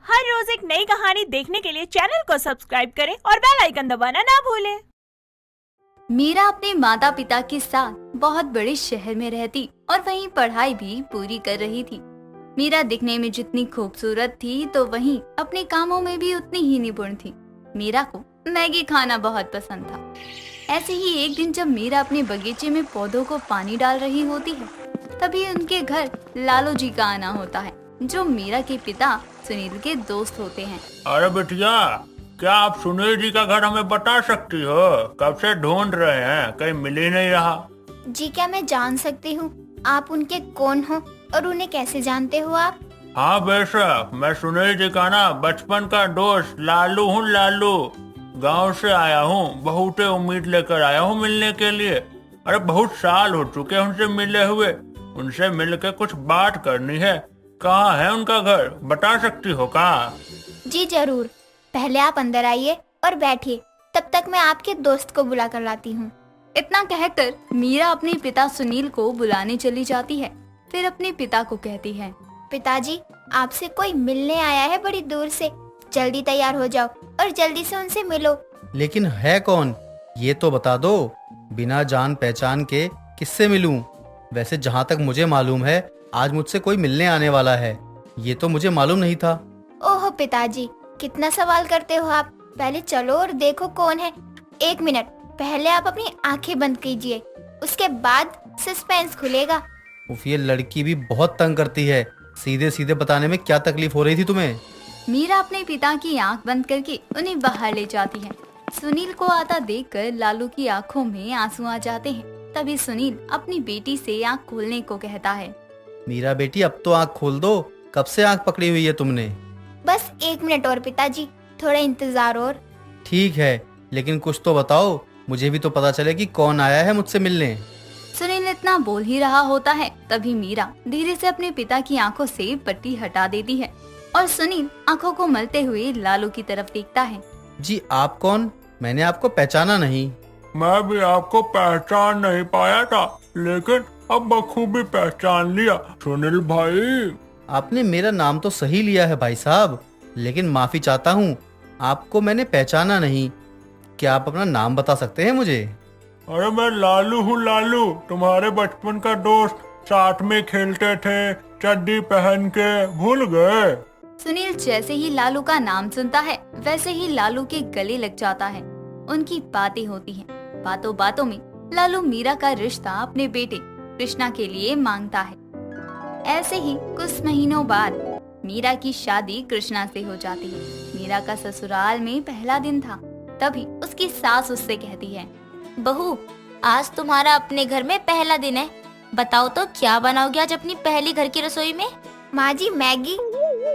हर रोज एक नई कहानी देखने के लिए चैनल को सब्सक्राइब करें और बेल आइकन दबाना ना भूलें। मीरा अपने माता पिता के साथ बहुत बड़े शहर में रहती और वहीं पढ़ाई भी पूरी कर रही थी। मीरा दिखने में जितनी खूबसूरत थी तो वहीं अपने कामों में भी उतनी ही निपुण थी। मीरा को मैगी खाना बहुत पसंद था। ऐसे ही एक दिन जब मीरा अपने बगीचे में पौधों को पानी डाल रही होती है, तभी उनके घर लालू जी का आना होता है, जो मीरा के पिता सुनील के दोस्त होते हैं। अरे बिटिया, क्या आप सुनील जी का घर हमें बता सकती हो? कब से ढूंढ रहे हैं, कहीं मिल ही नहीं रहा। जी क्या मैं जान सकती हूँ आप उनके कौन हो और उन्हें कैसे जानते हो आप? हाँ बेशक, मैं सुनील जी का ना बचपन का दोस्त लालू हूँ। लालू गांव से आया हूँ, बहुत उम्मीद लेकर आया हूँ मिलने के लिए। अरे बहुत साल हो चुके उनसे मिले हुए, उनसे मिलकर कुछ बात करनी है। कहाँ है उनका घर, बता सकती हो का? जी जरूर, पहले आप अंदर आइए और बैठिए, तब तक मैं आपके दोस्त को बुला कर लाती हूँ। इतना कहकर मीरा अपने पिता सुनील को बुलाने चली जाती है। फिर अपने पिता को कहती है, पिताजी, आपसे कोई मिलने आया है बड़ी दूर से, जल्दी तैयार हो जाओ और जल्दी से उनसे मिलो। लेकिन है कौन, ये तो बता दो। बिना जान पहचान के किससे मिलूं? वैसे जहाँ तक मुझे मालूम है, आज मुझसे कोई मिलने आने वाला है। ये तो मुझे मालूम नहीं था। ओहो पिताजी, कितना सवाल करते हो आप। पहले चलो और देखो कौन है। एक मिनट, पहले आप अपनी आंखें बंद कीजिए, उसके बाद सस्पेंस खुलेगा। उफ, ये लड़की भी बहुत तंग करती है। सीधे सीधे बताने में क्या तकलीफ हो रही थी तुम्हें? मीरा अपने पिता की आंख बंद करके उन्हें बाहर ले जाती है। सुनील को आता देखकर लालू की आंखों में आंसू आ जाते हैं। तभी सुनील अपनी बेटी से आंख खोलने को कहता है। मीरा बेटी, अब तो आंख खोल दो। कब से आंख पकड़ी हुई है तुमने? बस एक मिनट और पिताजी, थोड़ा इंतजार और। ठीक है, लेकिन कुछ तो बताओ, मुझे भी तो पता चले कि कौन आया है मुझसे मिलने। सुनील इतना बोल ही रहा होता है, तभी मीरा धीरे से अपने पिता की आंखों से पट्टी हटा देती है और सुनील आंखों को मलते हुए लालू की तरफ देखता है। जी आप कौन? मैंने आपको पहचाना नहीं। मैं भी आपको पहचान नहीं पाया था, लेकिन अब बखूबी पहचान लिया। सुनील भाई, आपने मेरा नाम तो सही लिया है भाई साहब, लेकिन माफी चाहता हूँ, आपको मैंने पहचाना नहीं। क्या आप अपना नाम बता सकते हैं मुझे? अरे मैं लालू हूँ। लालू, तुम्हारे बचपन का दोस्त, साथ में खेलते थे चड्डी पहन के, भूल गए? सुनील जैसे ही लालू का नाम सुनता है, वैसे ही लालू के गले लग जाता है। उनकी बातें होती हैं। बातों बातों में लालू मीरा का रिश्ता अपने बेटे कृष्णा के लिए मांगता है। ऐसे ही कुछ महीनों बाद मीरा की शादी कृष्णा से हो जाती है। मीरा का ससुराल में पहला दिन था। तभी उसकी सास उससे कहती है, बहू, आज तुम्हारा अपने घर में पहला दिन है, बताओ तो क्या बनाओगे आज अपनी पहली घर की रसोई में? माँ जी, मैगी।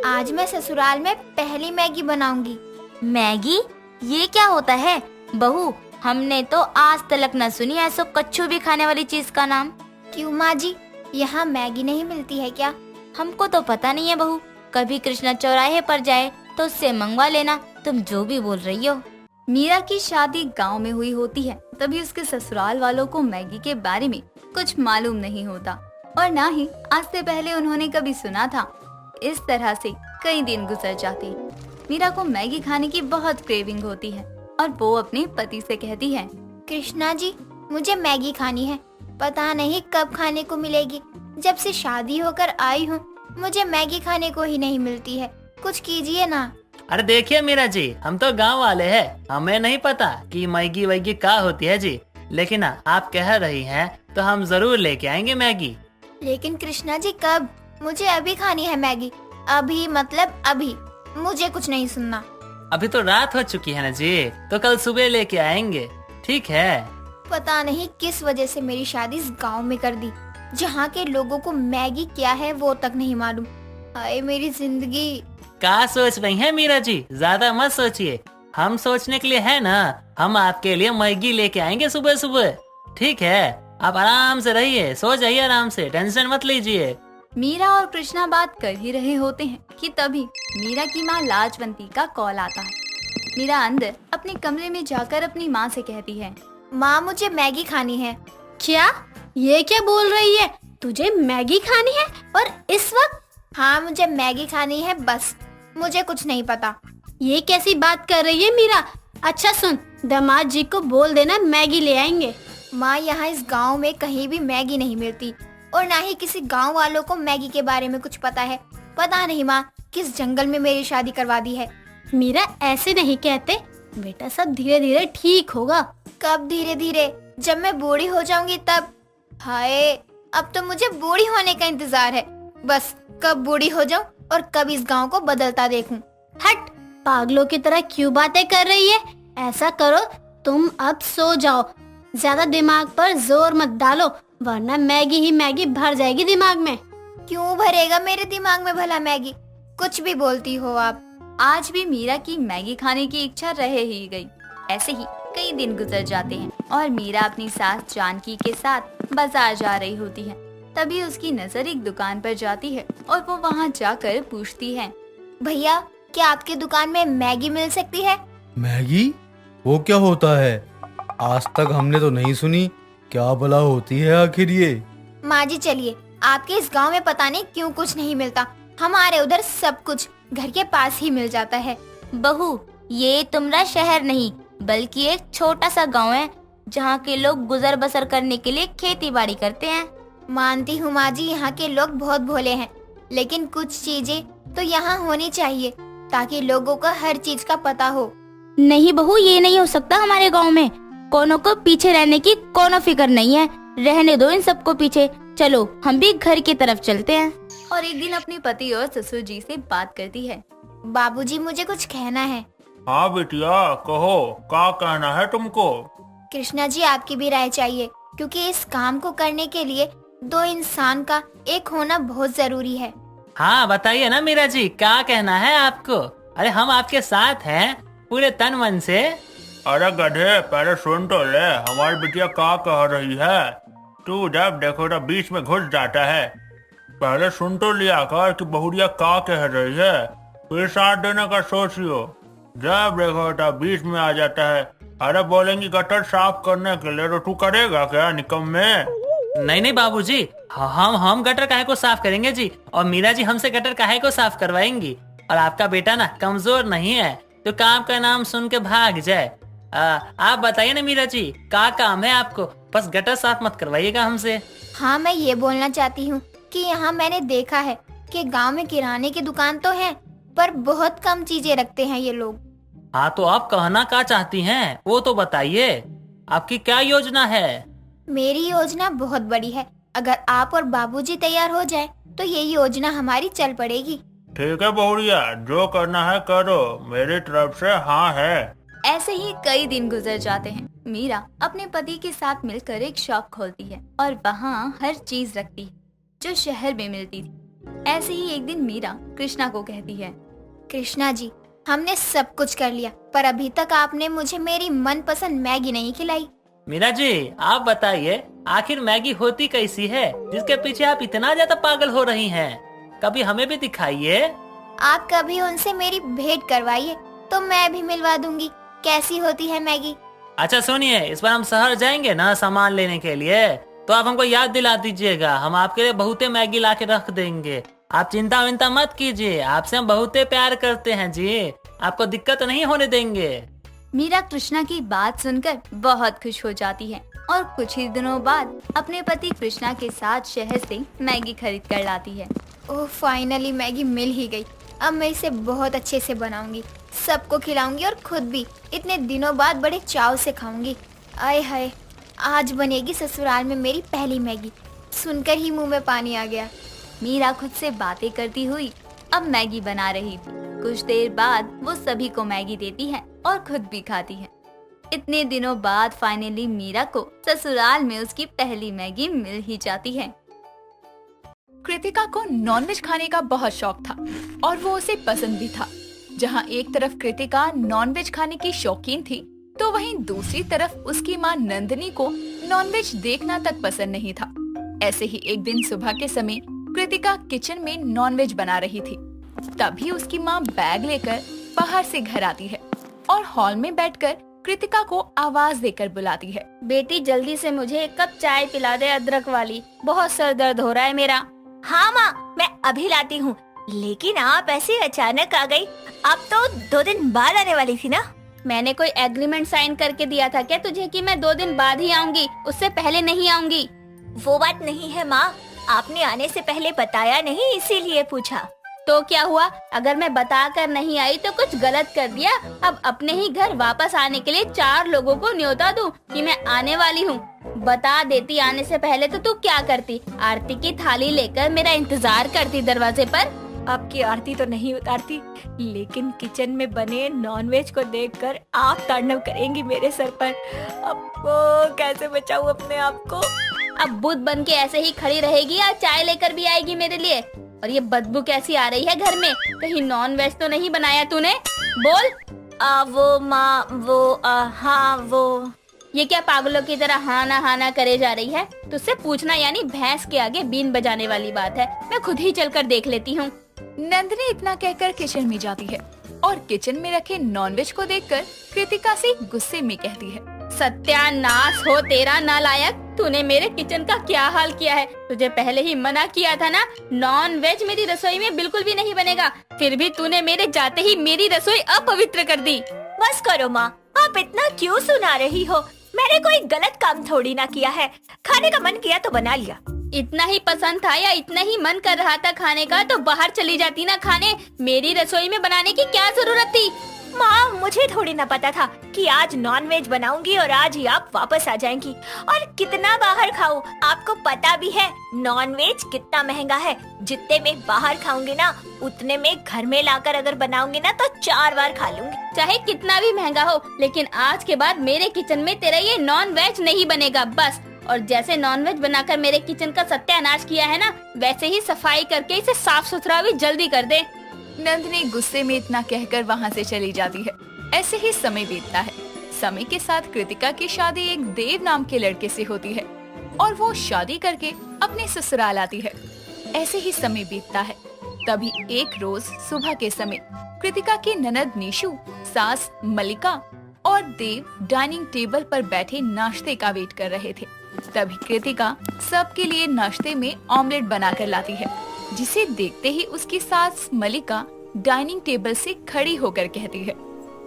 आज मैं ससुराल में पहली मैगी बनाऊंगी। मैगी? ये क्या होता है बहू? हमने तो आज तक न सुनी ऐसा कच्चू भी खाने वाली चीज का नाम। क्यों माँ जी, यहाँ मैगी नहीं मिलती है क्या? हमको तो पता नहीं है बहू, कभी कृष्णा चौराहे पर जाए तो उससे मंगवा लेना। तुम जो भी बोल रही हो। मीरा की शादी गांव में हुई होती है। तभी उसके ससुराल वालों को मैगी के बारे में कुछ मालूम नहीं होता और ना ही आज से पहले उन्होंने कभी सुना था। इस तरह से कई दिन गुजर जाते। मीरा को मैगी खाने की बहुत क्रेविंग होती है और वो अपने पति से कहती है, कृष्णा जी, मुझे मैगी खानी है, पता नहीं कब खाने को मिलेगी। जब से शादी होकर आई हूँ, मुझे मैगी खाने को ही नहीं मिलती है, कुछ कीजिए ना। अरे देखिए मीरा जी, हम तो गांव वाले हैं, हमें नहीं पता कि मैगी वैगी क्या होती है जी। लेकिन आप कह रही हैं तो हम जरूर लेके आएंगे मैगी। लेकिन कृष्णा जी कब? मुझे अभी खानी है मैगी, अभी मतलब अभी। मुझे कुछ नहीं सुनना। अभी तो रात हो चुकी है ना जी, तो कल सुबह लेके आएंगे, ठीक है? पता नहीं किस वजह से मेरी शादी इस गांव में कर दी, जहाँ के लोगों को मैगी क्या है वो तक नहीं मालूम। हाय मेरी जिंदगी। क्या सोच रही हैं मीरा जी? ज्यादा मत सोचिए, हम सोचने के लिए है ना। हम आपके लिए मैगी लेके आएंगे सुबह सुबह, ठीक है? आप आराम से रहिए, सो जाइए आराम से, टेंशन मत लीजिए। मीरा और कृष्णा बात कर ही रहे होते हैं कि तभी मीरा की माँ लाजवंती का कॉल आता है। मीरा अंदर अपने कमरे में जाकर अपनी माँ से कहती है, माँ मुझे मैगी खानी है। क्या? ये क्या बोल रही है? तुझे मैगी खानी है और इस वक्त? हाँ मुझे मैगी खानी है बस। मुझे कुछ नहीं पता। ये कैसी बात कर रही है मीरा? अच्छा सुन, दामाद जी को बोल देना मैगी ले आएंगे। माँ, यहाँ इस गांव में कहीं भी मैगी नहीं मिलती और ना ही किसी गांव वालों को मैगी के बारे में कुछ पता है। पता नहीं माँ किस जंगल में मेरी शादी करवा दी है। मीरा ऐसे नहीं कहते बेटा, सब धीरे धीरे ठीक होगा। कब धीरे धीरे? जब मैं बूढ़ी हो जाऊंगी तब। हाय, अब तो मुझे बूढ़ी होने का इंतजार है। बस कब बूढ़ी हो जाऊं और कब इस गांव को बदलता देखूं। हट, पागलों की तरह क्यों बातें कर रही है? ऐसा करो, तुम अब सो जाओ, ज्यादा दिमाग पर जोर मत डालो, वरना मैगी ही मैगी भर जाएगी दिमाग में। क्यों भरेगा मेरे दिमाग में भला मैगी? कुछ भी बोलती हो आप। आज भी मीरा की मैगी खाने की इच्छा रह ही गई। ऐसे ही कई दिन गुजर जाते हैं और मीरा अपनी सास जानकी के साथ बाजार जा रही होती है। तभी उसकी नजर एक दुकान पर जाती है और वो वहाँ जाकर पूछती है, भैया, क्या आपकी दुकान में मैगी मिल सकती है? मैगी? वो क्या होता है? आज तक हमने तो नहीं सुनी। क्या भला होती है आखिर ये? माँ जी चलिए, आपके इस गांव में पता नहीं क्यों कुछ नहीं मिलता। हमारे उधर सब कुछ घर के पास ही मिल जाता है। बहू, ये तुम्हारा शहर नहीं बल्कि एक छोटा सा गांव है जहाँ के लोग गुजर बसर करने के लिए खेती बाड़ी करते हैं। मानती हूँ माँ जी, यहाँ के लोग बहुत भोले हैं, लेकिन कुछ चीजें तो यहाँ होनी चाहिए ताकि लोगों को हर चीज का पता हो। नहीं बहू, ये नहीं हो सकता। हमारे गांव में कोनो को पीछे रहने की कोनो फिक्र नहीं है। रहने दो इन सबको पीछे, चलो हम भी घर की तरफ चलते हैं। और एक दिन अपने पति और ससुर जी से बात करती है। बाबूजी, मुझे कुछ कहना है। हाँ बिटिया, कहो क्या कहना है तुमको? कृष्णा जी, आपकी भी राय चाहिए, क्योंकि इस काम को करने के लिए दो इंसान का एक होना बहुत जरूरी है। हाँ बताइए ना मीरा जी, क्या कहना है आपको? अरे हम आपके साथ हैं पूरे तन मन से। अरे गधे, पहले सुन तो ले, हमारी बिटिया क्या कह रही है। तू जब देखो तो बीच में घुस जाता है। पहले सुन तो लिया कर कि बहुरिया क्या कह रही है, फिर साथ देने का सोचियो। जब देखो तब बीच में आ जाता है। अरे बोलेंगी गटर साफ करने के लिए, तो तू करेगा क्या निकम्मे? नहीं नहीं बाबूजी, हम गटर काहे को साफ करेंगे जी, और मीरा जी हमसे गटर काहे को साफ करवाएंगी। और आपका बेटा ना कमजोर नहीं है तो काम का नाम सुन के भाग जाए। आप बताइए ना मीरा जी, क्या काम है आपको? बस गटर साफ मत करवाइएगा हमसे। हाँ, मैं ये बोलना चाहती हूँ कि यहाँ मैंने देखा है कि गांव में किराने की दुकान तो है, पर बहुत कम चीजें रखते हैं ये लोग। हाँ तो आप कहना क्या चाहती हैं वो तो बताइए, आपकी क्या योजना है? मेरी योजना बहुत बड़ी है। अगर आप और बाबूजी तैयार हो जाए तो ये योजना हमारी चल पड़ेगी। ठीक है बहुरिया, जो करना है करो, मेरी तरफ से हाँ है। ऐसे ही कई दिन गुजर जाते हैं। मीरा अपने पति के साथ मिलकर एक शॉप खोलती है और वहाँ हर चीज रखती है जो शहर में मिलती थी। ऐसे ही एक दिन मीरा कृष्णा को कहती है, कृष्णा जी, हमने सब कुछ कर लिया, पर अभी तक आपने मुझे मेरी मनपसंद मैगी नहीं खिलाई। मीरा जी आप बताइए, आखिर मैगी होती कैसी है जिसके पीछे आप इतना ज्यादा पागल हो रही हैं? कभी हमें भी दिखाइए। आप कभी उनसे मेरी भेंट करवाइए तो मैं भी मिलवा दूंगी कैसी होती है मैगी। अच्छा सुनिए, इस बार हम शहर जाएंगे ना सामान लेने के लिए, तो आप हमको याद दिला दीजिएगा। हम आपके लिए बहुते मैगी ला के रख देंगे। आप चिंता विंता मत कीजिए, आपसे हम बहुते प्यार करते हैं जी, आपको दिक्कत नहीं होने देंगे। मीरा कृष्णा की बात सुनकर बहुत खुश हो जाती है और कुछ ही दिनों बाद अपने पति कृष्णा के साथ शहर से मैगी खरीद कर लाती है। ओह, फाइनली मैगी मिल ही गई। अब मैं इसे बहुत अच्छे से बनाऊंगी, सबको खिलाऊंगी और खुद भी इतने दिनों बाद बड़े चाव से खाऊंगी। आय हाय, आज बनेगी ससुराल में मेरी पहली मैगी। सुनकर ही मुंह में पानी आ गया। मीरा खुद से बातें करती हुई अब मैगी बना रही थी। कुछ देर बाद वो सभी को मैगी देती है और खुद भी खाती है। इतने दिनों बाद फाइनली मीरा को ससुराल में उसकी पहली मैगी मिल ही जाती है। कृतिका को नॉनवेज खाने का बहुत शौक था और वो उसे पसंद भी था। जहाँ एक तरफ कृतिका नॉनवेज खाने की शौकीन थी, तो वहीं दूसरी तरफ उसकी माँ नंदिनी को नॉनवेज देखना तक पसंद नहीं था। ऐसे ही एक दिन सुबह के समय कृतिका किचन में नॉनवेज बना रही थी। तभी उसकी माँ बैग लेकर बाहर से घर आती है और हॉल में बैठकर कृतिका को आवाज देकर बुलाती है। बेटी, जल्दी से मुझे एक कप चाय पिला दे, अदरक वाली। बहुत सर दर्द हो रहा है मेरा। हाँ माँ, मैं अभी लाती हूँ। लेकिन आप ऐसे अचानक आ गई। आप तो 2 दिन बाद आने वाली थी ना। मैंने कोई एग्रीमेंट साइन करके दिया था क्या तुझे कि मैं 2 दिन बाद ही आऊंगी, उससे पहले नहीं आऊंगी? वो बात नहीं है माँ, आपने आने से पहले बताया नहीं, इसीलिए पूछा। तो क्या हुआ? अगर मैं बता कर नहीं आई तो कुछ गलत कर दिया? अब अपने ही घर वापस आने के लिए 4 लोगों को न्योता दूं कि मैं आने वाली हूँ? बता देती आने से पहले तो तू क्या करती? आरती की थाली लेकर मेरा इंतजार करती दरवाजे पर। आपकी आरती तो नहीं उतारती, लेकिन किचन में बने नॉनवेज को देखकर आप तांडव करेंगी मेरे सर पर। अब कैसे बचाऊं अपने आप को? अब बुद्ध बन के ऐसे ही खड़ी रहेगी या चाय लेकर भी आएगी मेरे लिए? और ये बदबू कैसी आ रही है घर में? कहीं नॉन वेज तो नहीं बनाया तूने? बोल। वो माँ, हाँ वो। ये क्या पागलों की तरह हाँ ना करे जा रही है? तुझसे पूछना यानी भैंस के आगे बीन बजाने वाली बात है। मैं खुद ही चलकर देख लेती हूँ। नंदिनी इतना कहकर किचन में जाती है और किचन में रखे नॉनवेज को देखकर कृतिका से गुस्से में कहती है, सत्यानाश हो तेरा नालायक! तूने मेरे किचन का क्या हाल किया है? तुझे पहले ही मना किया था ना, नॉन वेज मेरी रसोई में बिल्कुल भी नहीं बनेगा। फिर भी तूने मेरे जाते ही मेरी रसोई अपवित्र कर दी। बस करो माँ, आप इतना क्यों सुना रही हो? मैंने कोई गलत काम थोड़ी ना किया है। खाने का मन किया तो बना लिया। इतना ही पसंद था या इतना ही मन कर रहा था खाने का तो बाहर चली जाती ना खाने। मेरी रसोई में बनाने की क्या जरूरत थी? माँ, मुझे थोड़ी ना पता था कि आज नॉनवेज बनाऊंगी और आज ही आप वापस आ जाएंगी। और कितना बाहर खाऊं? आपको पता भी है नॉनवेज कितना महंगा है। जितने में बाहर खाऊंगी ना, उतने में घर में लाकर अगर बनाऊंगी ना तो 4 बार खा लूंगी। चाहे कितना भी महंगा हो, लेकिन आज के बाद मेरे किचन में तेरा ये नॉन वेज नहीं बनेगा बस। और जैसे नॉनवेज बनाकर मेरे किचन का सत्यानाश किया है ना, वैसे ही सफाई करके इसे साफ सुथरा भी जल्दी कर दे। नंदिनी गुस्से में इतना कहकर वहाँ से चली जाती है। ऐसे ही समय बीतता है। समय के साथ कृतिका की शादी एक देव नाम के लड़के से होती है और वो शादी करके अपने ससुराल आती है। ऐसे ही समय बीतता है। तभी एक रोज सुबह के समय कृतिका की ननद नीशु, सास मलिका और देव डाइनिंग टेबल पर बैठे नाश्ते का वेट कर रहे थे। तभी कृतिका सबके लिए नाश्ते में ऑमलेट बनाकर लाती है, जिसे देखते ही उसकी सास मलिका डाइनिंग टेबल से खड़ी होकर कहती है,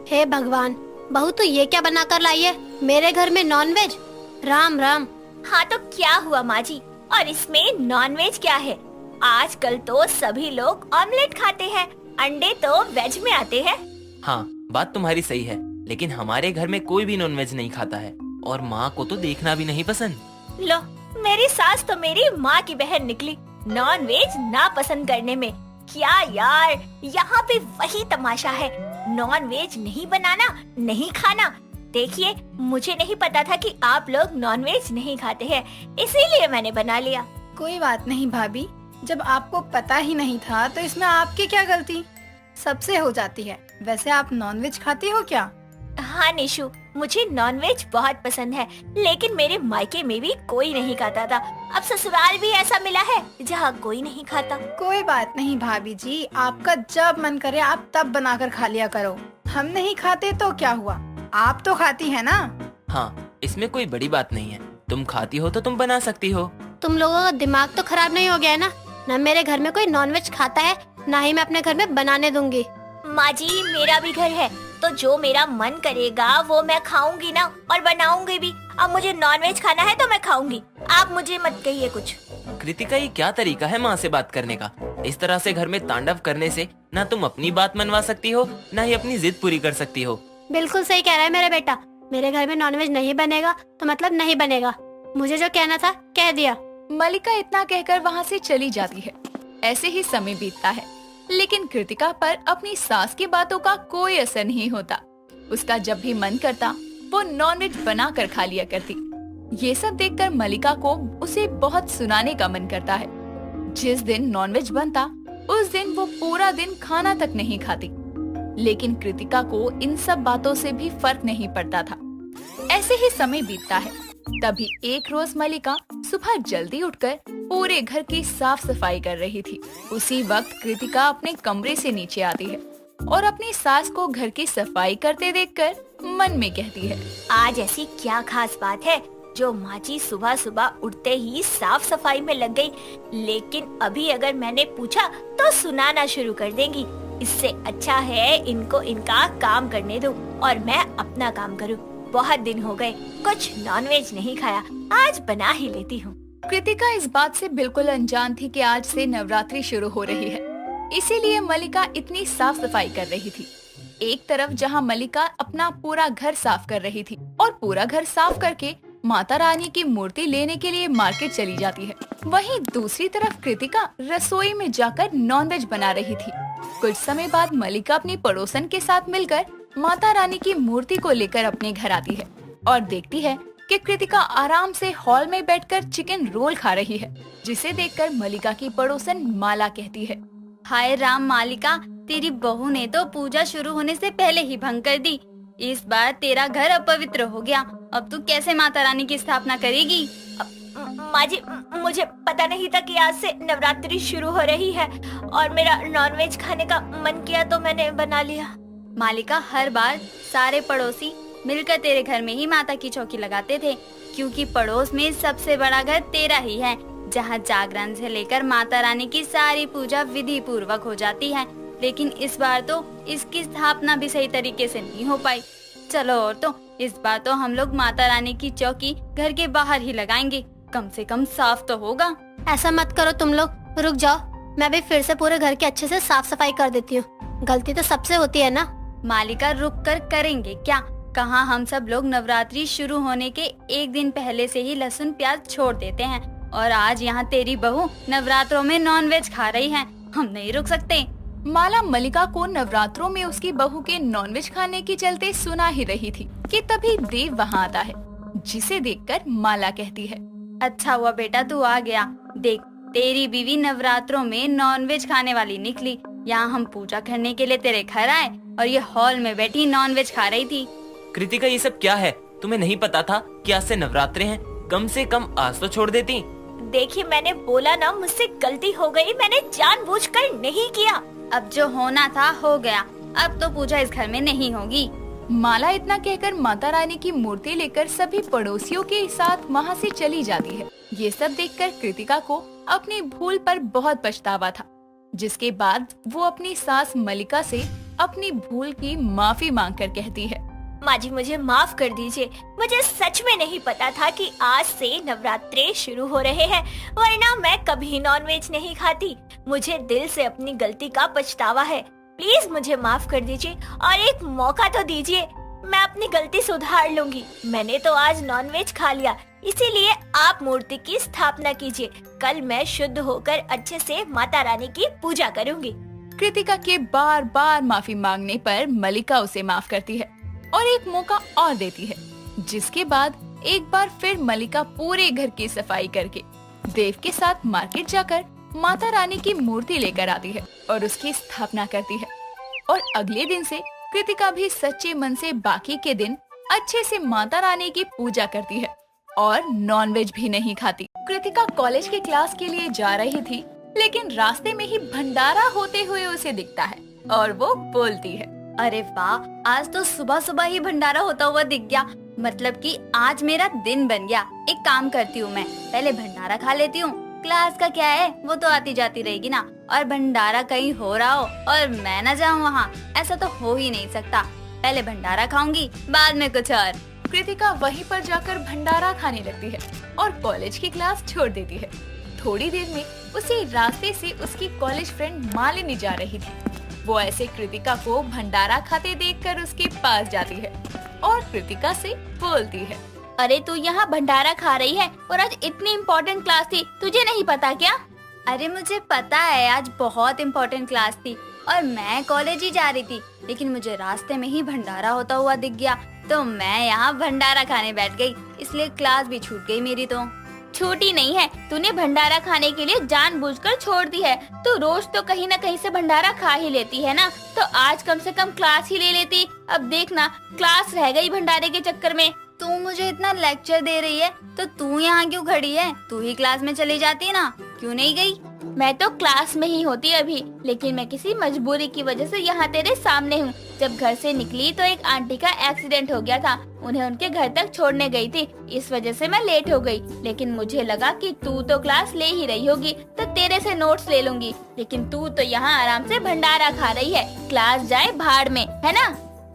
हे भगवान, बहू तो ये क्या बनाकर लाई है? मेरे घर में नॉनवेज? राम राम। हाँ तो क्या हुआ माँ जी, और इसमें नॉनवेज क्या है? आजकल तो सभी लोग ऑमलेट खाते हैं, अंडे तो वेज में आते हैं। हाँ, बात तुम्हारी सही है, लेकिन हमारे घर में कोई भी नॉनवेज नहीं खाता है और माँ को तो देखना भी नहीं पसंद। लो, मेरी सास तो मेरी माँ की बहन निकली नॉनवेज ना पसंद करने में। क्या यार, यहाँ पे वही तमाशा है। नॉनवेज नहीं बनाना, नहीं खाना। देखिए, मुझे नहीं पता था कि आप लोग नॉनवेज नहीं खाते हैं, इसीलिए मैंने बना लिया। कोई बात नहीं भाभी, जब आपको पता ही नहीं था तो इसमें आपकी क्या गलती? सबसे हो जाती है। वैसे आप नॉनवेज खाती हो क्या? हाँ निशु, मुझे नॉनवेज बहुत पसंद है, लेकिन मेरे मायके में भी कोई नहीं खाता था। अब ससुराल भी ऐसा मिला है जहाँ कोई नहीं खाता। कोई बात नहीं भाभी जी, आपका जब मन करे आप तब बनाकर खा लिया करो। हम नहीं खाते तो क्या हुआ, आप तो खाती है ना। हाँ, इसमें कोई बड़ी बात नहीं है। तुम खाती हो तो तुम बना सकती हो। तुम लोगों का दिमाग तो खराब नहीं हो गया है ना? न मेरे घर में कोई नॉनवेज खाता है, ना ही मैं अपने घर में बनाने दूंगी। माँ जी, मेरा भी घर है, तो जो मेरा मन करेगा वो मैं खाऊंगी ना, और बनाऊंगी भी। अब मुझे नॉनवेज खाना है तो मैं खाऊंगी, आप मुझे मत कहिए कुछ। कृतिका, ये क्या तरीका है माँ से बात करने का? इस तरह से घर में तांडव करने से ना तुम अपनी बात मनवा सकती हो, ना ही अपनी जिद पूरी कर सकती हो। बिल्कुल सही कह रहा है मेरा बेटा। मेरे घर में नॉनवेज नहीं बनेगा तो मतलब नहीं बनेगा। मुझे जो कहना था कह दिया। मलिका इतना कहकर वहाँ से चली जाती है। ऐसे ही समय बीतता है, लेकिन कृतिका पर अपनी सास की बातों का कोई असर नहीं होता। उसका जब भी मन करता वो नॉनवेज बना कर खा लिया करती। ये सब देखकर मलिका को उसे बहुत सुनाने का मन करता है। जिस दिन नॉनवेज बनता उस दिन वो पूरा दिन खाना तक नहीं खाती, लेकिन कृतिका को इन सब बातों से भी फर्क नहीं पड़ता था। ऐसे ही समय बीतता है। तभी एक रोज मलिका सुबह जल्दी उठकर पूरे घर की साफ सफाई कर रही थी। उसी वक्त कृतिका अपने कमरे से नीचे आती है और अपनी सास को घर की सफाई करते देखकर मन में कहती है, आज ऐसी क्या खास बात है जो माँ जी सुबह सुबह उठते ही साफ सफाई में लग गई, लेकिन अभी अगर मैंने पूछा तो सुनाना शुरू कर देंगी। इससे अच्छा है इनको इनका काम करने दो और मैं अपना काम करूं। बहुत दिन हो गए कुछ नॉनवेज नहीं खाया, आज बना ही लेती हूँ। कृतिका इस बात से बिल्कुल अनजान थी कि आज से नवरात्रि शुरू हो रही है, इसीलिए मलिका इतनी साफ सफाई कर रही थी। एक तरफ जहां मलिका अपना पूरा घर साफ कर रही थी और पूरा घर साफ करके माता रानी की मूर्ति लेने के लिए मार्केट चली जाती है, वहीं दूसरी तरफ कृतिका रसोई में जाकर नॉनवेज बना रही थी। कुछ समय बाद मलिका अपनी पड़ोसन के साथ मिलकर माता रानी की मूर्ति को लेकर अपने घर आती है और देखती है कि कृतिका आराम से हॉल में बैठकर चिकन रोल खा रही है, जिसे देखकर मलिका की पड़ोसन माला कहती है, हाय राम मालिका, तेरी बहू ने तो पूजा शुरू होने से पहले ही भंग कर दी। इस बार तेरा घर अपवित्र हो गया। अब तू कैसे माता रानी की स्थापना करेगी? माँ जी, मुझे पता नहीं था कि आज से नवरात्रि शुरू हो रही है और मेरा नॉनवेज खाने का मन किया तो मैंने बना लिया। मालिका, हर बार सारे पड़ोसी मिलकर तेरे घर में ही माता की चौकी लगाते थे, क्योंकि पड़ोस में सबसे बड़ा घर तेरा ही है, जहाँ जागरण से लेकर माता रानी की सारी पूजा विधि पूर्वक हो जाती है। लेकिन इस बार तो इसकी स्थापना भी सही तरीके से नहीं हो पाई। चलो और तो इस बार तो हम लोग माता रानी की चौकी घर के बाहर ही लगाएंगे, कम से कम साफ तो होगा। ऐसा मत करो तुम लोग, रुक जाओ, मैं भी फिर से पूरे घर के अच्छे से साफ सफाई कर देती हूँ। गलती तो सबसे होती है ना। मालिका, रुक कर करेंगे क्या? कहाँ हम सब लोग नवरात्रि शुरू होने के एक दिन पहले से ही लहसुन प्याज छोड़ देते हैं, और आज यहाँ तेरी बहू नवरात्रों में नॉनवेज खा रही है। हम नहीं रुक सकते। माला मलिका को नवरात्रों में उसकी बहू के नॉनवेज खाने के चलते सुना ही रही थी कि तभी देव वहाँ आता है, जिसे देखकर माला कहती है, अच्छा हुआ बेटा तू आ गया। देख, तेरी बीवी नवरात्रों में नॉनवेज खाने वाली निकली। यहाँ हम पूजा करने के लिए तेरे घर आए और ये हॉल में बैठी नॉनवेज खा रही थी। कृतिका, ये सब क्या है? तुम्हें नहीं पता था कि आज से नवरात्रे हैं? कम से कम आज तो छोड़ देती। देखिए, मैंने बोला ना, मुझसे गलती हो गई, मैंने जानबूझकर नहीं किया। अब जो होना था हो गया, अब तो पूजा इस घर में नहीं होगी। माला इतना कहकर माता रानी की मूर्ति लेकर सभी पड़ोसियों के साथ वहाँ से चली जाती है। ये सब देखकर कृतिका को अपनी भूल पर बहुत पछतावा था, जिसके बाद वो अपनी सास मलिका से अपनी भूल की माफी मांगकर कहती है, माँ जी, मुझे माफ कर दीजिए, मुझे सच में नहीं पता था कि आज से नवरात्रे शुरू हो रहे हैं, वरना मैं कभी नॉनवेज नहीं खाती। मुझे दिल से अपनी गलती का पछतावा है, प्लीज मुझे माफ कर दीजिए और एक मौका तो दीजिए, मैं अपनी गलती सुधार लूंगी। मैंने तो आज नॉनवेज खा लिया, इसीलिए आप मूर्ति की स्थापना कीजिए। कल मैं शुद्ध होकर अच्छे से माता रानी की पूजा करूंगी। कृतिका के बार बार माफी मांगने पर मलिका उसे माफ करती है और एक मौका और देती है, जिसके बाद एक बार फिर मलिका पूरे घर की सफाई करके देव के साथ मार्केट जाकर माता रानी की मूर्ति लेकर आती है और उसकी स्थापना करती है। और अगले दिन से कृतिका भी सच्चे मन से बाकी के दिन अच्छे से माता रानी की पूजा करती है और नॉनवेज भी नहीं खाती। कृतिका कॉलेज के क्लास के लिए जा रही थी, लेकिन रास्ते में ही भंडारा होते हुए उसे दिखता है और वो बोलती है, अरे वाह, आज तो सुबह सुबह ही भंडारा होता हुआ दिख गया। मतलब कि आज मेरा दिन बन गया। एक काम करती हूँ, मैं पहले भंडारा खा लेती हूँ, क्लास का क्या है, वो तो आती जाती रहेगी ना। और भंडारा कहीं हो रहा हो और मैं न जाऊँ वहाँ, ऐसा तो हो ही नहीं सकता। पहले भंडारा खाऊंगी, बाद में कुछ और। कृतिका वहीं पर जाकर भंडारा खाने लगती है और कॉलेज की क्लास छोड़ देती है। थोड़ी देर में उसी रास्ते से उसकी कॉलेज फ्रेंड मालिनी जा रही थी। वो ऐसे कृतिका को भंडारा खाते देखकर उसके पास जाती है और कृतिका से बोलती है, अरे तू यहाँ भंडारा खा रही है और आज इतनी इम्पोर्टेंट क्लास थी, तुझे नहीं पता क्या? अरे मुझे पता है, आज बहुत इम्पोर्टेंट क्लास थी और मैं कॉलेज ही जा रही थी, लेकिन मुझे रास्ते में ही भंडारा होता हुआ दिख गया तो मैं यहाँ भंडारा खाने बैठ गई, इसलिए क्लास भी छूट गई मेरी। तो छूटी नहीं है, तूने भंडारा खाने के लिए जानबूझकर छोड़ दी है। तू रोज तो कहीं न कहीं से भंडारा खा ही लेती है ना, तो आज कम से कम क्लास ही ले लेती। अब देखना, क्लास रह गई भंडारे के चक्कर में। तू मुझे इतना लेक्चर दे रही है तो तू यहाँ क्यों खड़ी है? तू ही क्लास में चली जाती ना, क्यों नहीं गई? मैं तो क्लास में ही होती अभी, लेकिन मैं किसी मजबूरी की वजह से यहाँ तेरे सामने हूँ। जब घर से निकली तो एक आंटी का एक्सीडेंट हो गया था, उन्हें उनके घर तक छोड़ने गई थी, इस वजह से मैं लेट हो गई। लेकिन मुझे लगा कि तू तो क्लास ले ही रही होगी तो तेरे से नोट्स ले लूंगी, लेकिन तू तो यहाँ आराम से भंडारा खा रही है। क्लास जाए भाड़ में, है ना?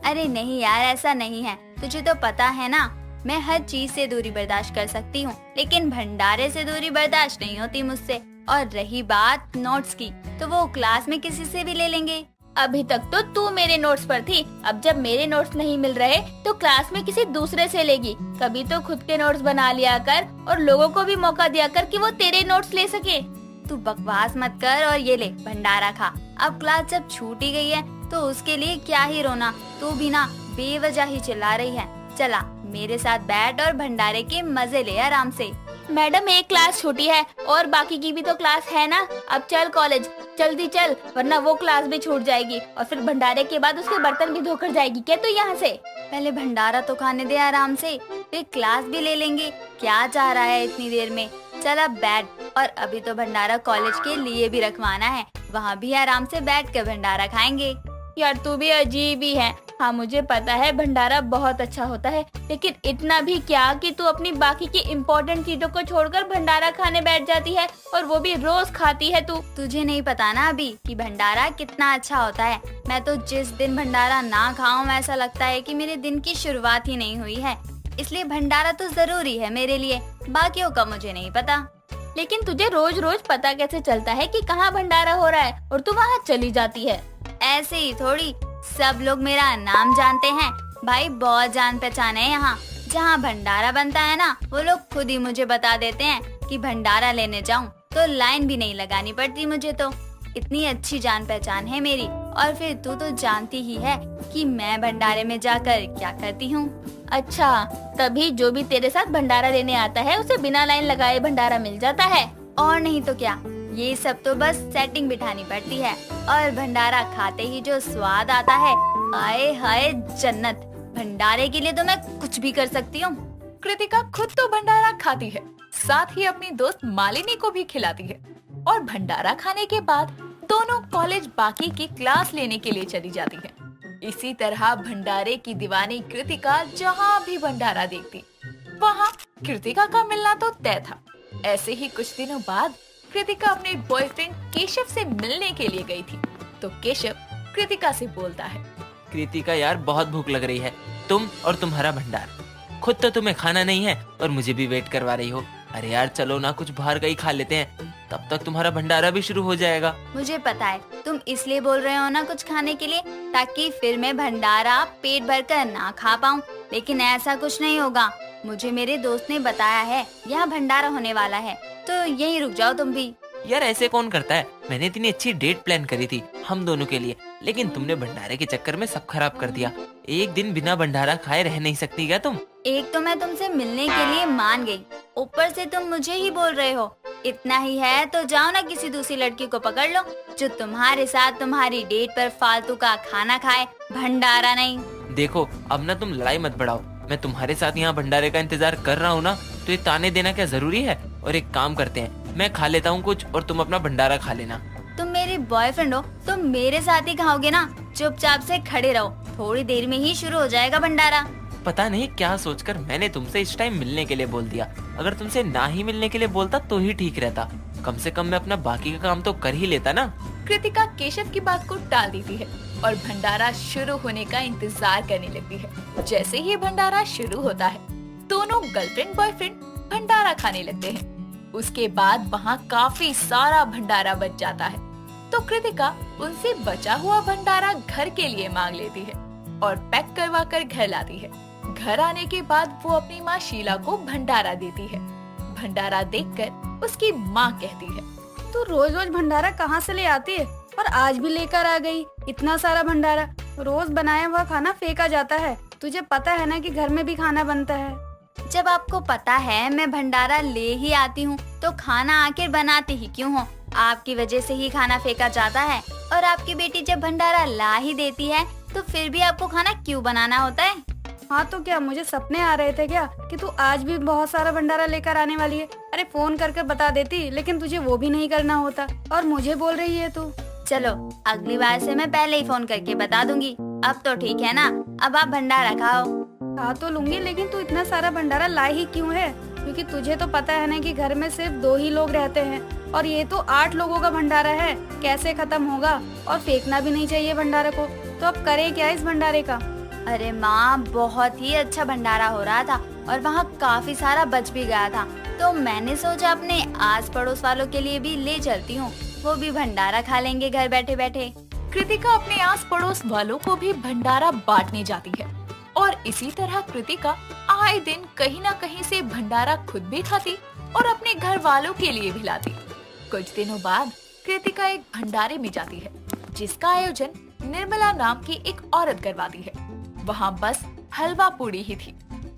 अरे नहीं यार, ऐसा नहीं है। तुझे तो पता है ना, मैं हर चीज से दूरी बर्दाश्त कर सकती हूँ, लेकिन भंडारे से दूरी बर्दाश्त नहीं होती मुझसे। और रही बात नोट्स की, तो वो क्लास में किसी से भी ले लेंगे। अभी तक तो तू मेरे नोट्स पर थी, अब जब मेरे नोट्स नहीं मिल रहे तो क्लास में किसी दूसरे से लेगी। कभी तो खुद के नोट्स बना लिया कर और लोगों को भी मौका दिया कर कि वो तेरे नोट्स ले सके। तू बकवास मत कर और ये ले भंडारा खा। अब क्लास जब छूट ही गई है तो उसके लिए क्या ही रोना। तू भी ना बेवजह ही चिल्ला रही है। चला मेरे साथ बैठ और भंडारे के मजे ले आराम से। मैडम, एक क्लास छूटी है और बाकी की भी तो क्लास है ना। अब चल कॉलेज, जल्दी चल, वरना वो क्लास भी छूट जाएगी और फिर भंडारे के बाद उसके बर्तन भी धोकर जाएगी। क्या तू यहाँ से? पहले भंडारा तो खाने दे आराम से, फिर क्लास भी ले लेंगे। क्या चाह रहा है इतनी देर में? चल अब बैठ। और अभी तो भंडारा कॉलेज के लिए भी रखवाना है, वहाँ भी आराम से बैठ कर भंडारा खाएंगे। यार तू भी अजीब ही है। हाँ मुझे पता है भंडारा बहुत अच्छा होता है, लेकिन इतना भी क्या कि तू अपनी बाकी की इम्पोर्टेंट चीजों को छोड़कर भंडारा खाने बैठ जाती है, और वो भी रोज खाती है तू। तुझे नहीं पता ना अभी कि भंडारा कितना अच्छा होता है। मैं तो जिस दिन भंडारा ना खाऊं ऐसा लगता है कि मेरे दिन की शुरुआत ही नहीं हुई है। इसलिए भंडारा तो जरूरी है मेरे लिए, बाकियों का मुझे नहीं पता। लेकिन तुझे रोज रोज पता कैसे चलता है कि कहाँ भंडारा हो रहा है और तू वहाँ चली जाती है? ऐसे ही थोड़ी, सब लोग मेरा नाम जानते हैं भाई, बहुत जान पहचान है यहाँ। जहाँ भंडारा बनता है ना, वो लोग खुद ही मुझे बता देते हैं कि भंडारा लेने जाऊँ, तो लाइन भी नहीं लगानी पड़ती मुझे। तो इतनी अच्छी जान पहचान है मेरी। और फिर तू तो जानती ही है कि मैं भंडारे में जाकर क्या करती हूँ। अच्छा, तभी जो भी तेरे साथ भंडारा लेने आता है उसे बिना लाइन लगाए भंडारा मिल जाता है। और नहीं तो क्या, ये सब तो बस सेटिंग बिठानी पड़ती है। और भंडारा खाते ही जो स्वाद आता है, आए हाय जन्नत। भंडारे के लिए तो मैं कुछ भी कर सकती हूँ। कृतिका खुद तो भंडारा खाती है, साथ ही अपनी दोस्त मालिनी को भी खिलाती है। और भंडारा खाने के बाद दोनों कॉलेज बाकी की क्लास लेने के लिए चली जाती है। इसी तरह भंडारे की दीवानी कृतिका जहाँ भी भंडारा देखती, वहाँ कृतिका का मिलना तो तय था। ऐसे ही कुछ दिनों बाद कृतिका अपने बॉयफ्रेंड केशव से मिलने के लिए गई थी, तो केशव कृतिका से बोलता है, कृतिका यार बहुत भूख लग रही है, तुम और तुम्हारा भंडार। खुद तो तुम्हें खाना नहीं है और मुझे भी वेट करवा रही हो। अरे यार चलो ना, कुछ बाहर का ही खा लेते हैं, तब तक तुम्हारा भंडारा भी शुरू हो जाएगा। मुझे पता है तुम इसलिए बोल रहे हो ना कुछ खाने के लिए, ताकि फिर मैं भंडारा पेट भर कर ना खा पाऊँ, लेकिन ऐसा कुछ नहीं होगा। मुझे मेरे दोस्त ने बताया है यहाँ भंडारा होने वाला है, तो यहीं रुक जाओ तुम भी। यार ऐसे कौन करता है? मैंने इतनी अच्छी डेट प्लान करी थी हम दोनों के लिए, लेकिन तुमने भंडारे के चक्कर में सब खराब कर दिया। एक दिन बिना भंडारा खाए रह नहीं सकती क्या तुम? एक तो मैं तुमसे मिलने के लिए मान गई, ऊपर से तुम मुझे ही बोल रहे हो। इतना ही है तो जाओ ना किसी दूसरी लड़की को पकड़ लो जो तुम्हारे साथ तुम्हारी डेट पर फालतू का खाना खाए, भंडारा नहीं। देखो अब ना तुम लड़ाई मत बढ़ाओ, मैं तुम्हारे साथ यहाँ भंडारे का इंतजार कर रहा हूँ ना, तो ये ताने देना क्या जरूरी है? और एक काम करते हैं, मैं खा लेता हूँ कुछ और तुम अपना भंडारा खा लेना। तुम मेरे बॉयफ्रेंड हो, तुम मेरे साथ ही खाओगे ना। चुपचाप से खड़े रहो, थोड़ी देर में ही शुरू हो जाएगा भंडारा। पता नहीं क्या सोचकर मैंने तुमसे इस टाइम मिलने के लिए बोल दिया। अगर तुमसे ना ही मिलने के लिए बोलता तो ही ठीक रहता, कम से कम मैं अपना बाकी का काम तो कर ही लेता ना। कृतिका केशव की बात को टाल देती है और भंडारा शुरू होने का इंतजार करने लगती है। जैसे ही भंडारा शुरू होता है, दोनों गर्लफ्रेंड बॉयफ्रेंड भंडारा खाने लगते हैं। उसके बाद वहाँ काफी सारा भंडारा बच जाता है, तो कृतिका उनसे बचा हुआ भंडारा घर के लिए मांग लेती है और पैक करवा कर घर लाती है। घर आने के बाद वो अपनी माँ शीला को भंडारा देती है। भंडारा देखकर उसकी माँ कहती है, तू रोज रोज भंडारा कहाँ से ले आती है और आज भी लेकर आ गई इतना सारा भंडारा। रोज बनाया हुआ खाना फेंका जाता है, तुझे पता है ना कि घर में भी खाना बनता है। जब आपको पता है मैं भंडारा ले ही आती हूँ, तो खाना आखिर बनाती ही क्यों हो? आपकी वजह से ही खाना फेंका जाता है। और आपकी बेटी जब भंडारा ला ही देती है, तो फिर भी आपको खाना क्यों बनाना होता है? हाँ तो क्या मुझे सपने आ रहे थे क्या कि तू आज भी बहुत सारा भंडारा लेकर आने वाली है? अरे फोन करके बता देती, लेकिन तुझे वो भी नहीं करना होता और मुझे बोल रही है तू। चलो अगली बार से मैं पहले ही फोन करके बता दूंगी। अब तो ठीक है ना, अब आप भंडारा खाओ। खा तो लूंगी, लेकिन तू इतना सारा भंडारा लाई ही क्यों है? क्योंकि तुझे तो पता है ना कि घर में सिर्फ 2 ही लोग रहते हैं और ये तो 8 लोगों का भंडारा है, कैसे खत्म होगा? और फेंकना भी नहीं चाहिए भंडारे को, तो अब करें क्या इस भंडारे का? अरे माँ, बहुत ही अच्छा भंडारा हो रहा था और वहाँ काफी सारा बच भी गया था, तो मैंने सोचा अपने आस पड़ोस वालों के लिए भी ले चलती हूँ, वो भी भंडारा खा लेंगे घर बैठे बैठे। कृतिका अपने आस पड़ोस वालों को भी भंडारा बांटने जाती है और इसी तरह कृतिका आए दिन कहीं न कहीं से भंडारा खुद भी खाती और अपने घर वालों के लिए भी लाती। कुछ दिनों बाद कृतिका एक भंडारे में जाती है जिसका आयोजन निर्मला नाम की एक औरत करवाती है। वहाँ बस हलवा पूड़ी ही थी।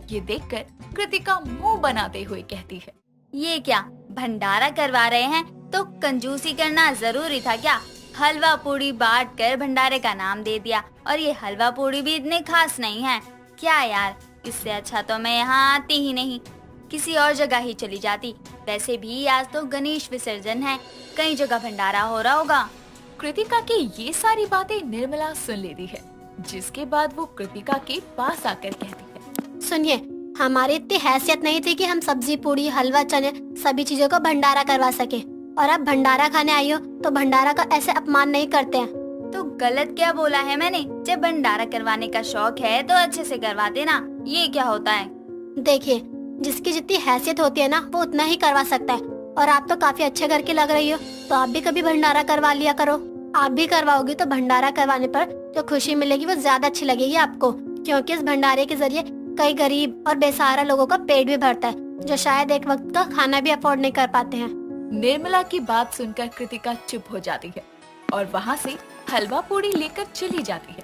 ये देखकर कृतिका मुंह बनाते हुए कहती है, ये क्या भंडारा करवा रहे हैं, तो कंजूसी करना जरूरी था क्या? हलवा पूड़ी बांट कर भंडारे का नाम दे दिया और ये हलवा पूड़ी भी इतने खास नहीं है। क्या यार, इससे अच्छा तो मैं यहाँ आती ही नहीं, किसी और जगह ही चली जाती। वैसे भी आज तो गणेश विसर्जन है, कई जगह भंडारा हो रहा होगा। कृतिका की ये सारी बातें निर्मला सुन लेती है, जिसके बाद वो कृतिका के पास आकर कहती है, सुनिए, हमारी इतनी हैसियत नहीं थी कि हम सब्जी पूड़ी हलवा चने सभी चीजों का भंडारा करवा सके, और अब भंडारा खाने आई हो तो भंडारा का ऐसे अपमान नहीं करते हैं। तो गलत क्या बोला है मैंने? जब भंडारा करवाने का शौक है तो अच्छे से करवाते ना, ये क्या होता है? देखिए, जिसकी जितनी हैसियत होती है ना वो उतना ही करवा सकता है, और आप तो काफी अच्छे घर की लग रही हो, तो आप भी कभी भंडारा करवा लिया करो। आप भी करवाओगी तो भंडारा करवाने पर जो खुशी मिलेगी वो ज्यादा अच्छी लगेगी आपको, क्योंकि इस भंडारे के जरिए कई गरीब और बेसहारा लोगों का पेट भी भरता है, जो शायद एक वक्त का खाना भी अफोर्ड नहीं कर पाते हैं। निर्मला की बात सुनकर कृतिका चुप हो जाती है और वहाँ से हलवा पूड़ी लेकर चली जाती है।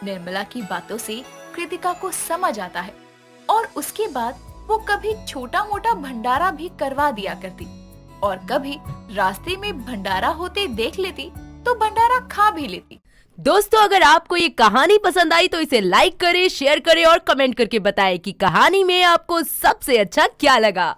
निर्मला की बातों से कृतिका को समझ आता है और उसके बाद वो कभी छोटा मोटा भंडारा भी करवा दिया करती और कभी रास्ते में भंडारा होते देख लेती तो भंडारा खा भी लेती। दोस्तों, अगर आपको ये कहानी पसंद आई तो इसे लाइक करें, शेयर करें और कमेंट करके बताएं कि कहानी में आपको सबसे अच्छा क्या लगा।